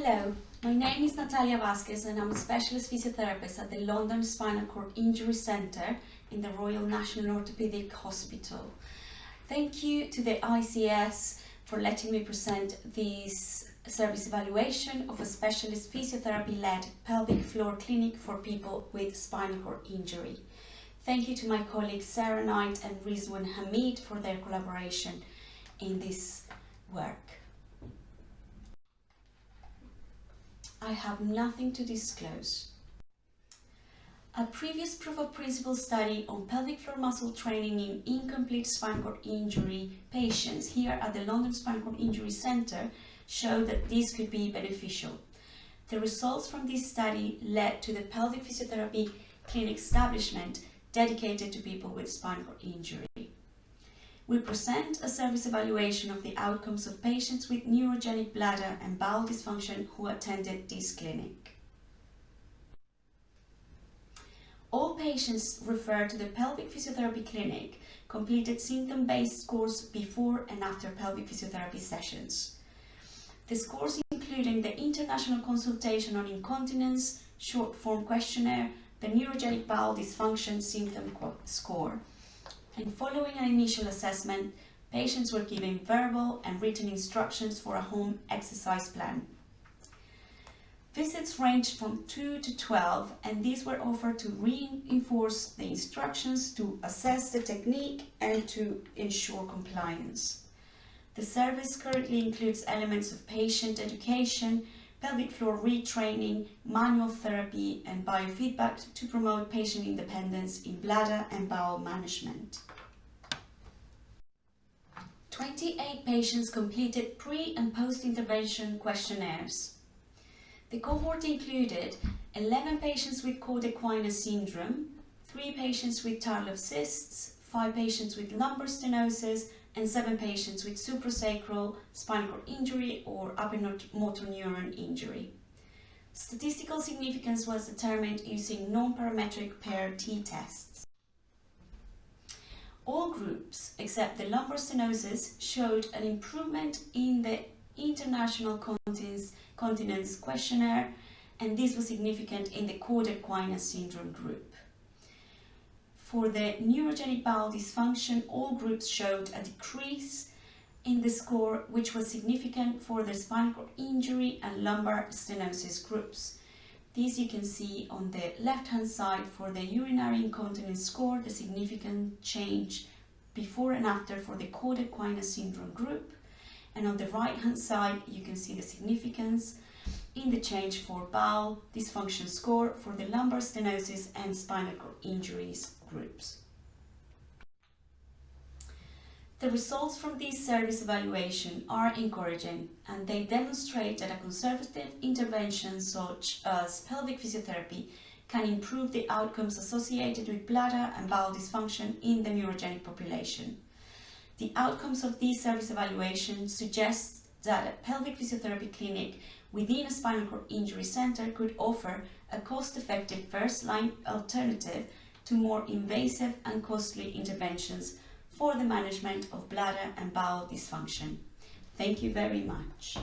Hello, my name is Vasquez and I'm a specialist physiotherapist at the London Spinal Cord Injury Centre in the Royal National Orthopaedic Hospital. Thank you to the ICS for letting me present this service evaluation of a specialist physiotherapy-led pelvic floor clinic for people with spinal cord injury. Thank you to my colleagues Sarah Knight and Hamid for their collaboration in this work. I have nothing to disclose. A previous proof of principle study on pelvic floor muscle training in incomplete spinal cord injury patients here at the London Spinal Cord Injury Centre showed that this could be beneficial. The results from this study led to the Pelvic Physiotherapy Clinic establishment dedicated to people with spinal cord injury. We present a service evaluation of the outcomes of patients with neurogenic bladder and bowel dysfunction who attended this clinic. All patients referred to the Pelvic Physiotherapy Clinic completed symptom-based scores before and after pelvic physiotherapy sessions. The scores including the International Consultation on Incontinence short-form questionnaire, the neurogenic bowel dysfunction symptom score, and following an initial assessment, patients were given verbal and written instructions for a home exercise plan. Visits ranged from 2 to 12, and these were offered to reinforce the instructions, to assess the technique, and to ensure compliance. The service currently includes elements of patient education, pelvic floor retraining, manual therapy, and biofeedback to promote patient independence in bladder and bowel management. 28 patients completed pre- and post-intervention questionnaires. The cohort included 11 patients with cord equina syndrome, 3 patients with Tarlov cysts, 5 patients with lumbar stenosis, and 7 patients with suprasacral spinal cord injury or upper motor neuron injury. Statistical significance was determined using non-parametric paired t-tests. All groups except the lumbar stenosis showed an improvement in the International Continence Questionnaire, and this was significant in the cord equina syndrome group. For the neurogenic bowel dysfunction, all groups showed a decrease in the score, which was significant for the spinal cord injury and lumbar stenosis groups. These you can see on the left-hand side for the urinary incontinence score, the significant change before and after for the cord equina syndrome group. And on the right-hand side, you can see the significance in the change for bowel dysfunction score for the lumbar stenosis and spinal cord injuries groups. The results from this service evaluation are encouraging, and they demonstrate that a conservative intervention such as pelvic physiotherapy can improve the outcomes associated with bladder and bowel dysfunction in the neurogenic population. The outcomes of this service evaluation suggest that a pelvic physiotherapy clinic within a spinal cord injury centre could offer a cost-effective first-line alternative to more invasive and costly interventions for the management of bladder and bowel dysfunction. Thank you very much.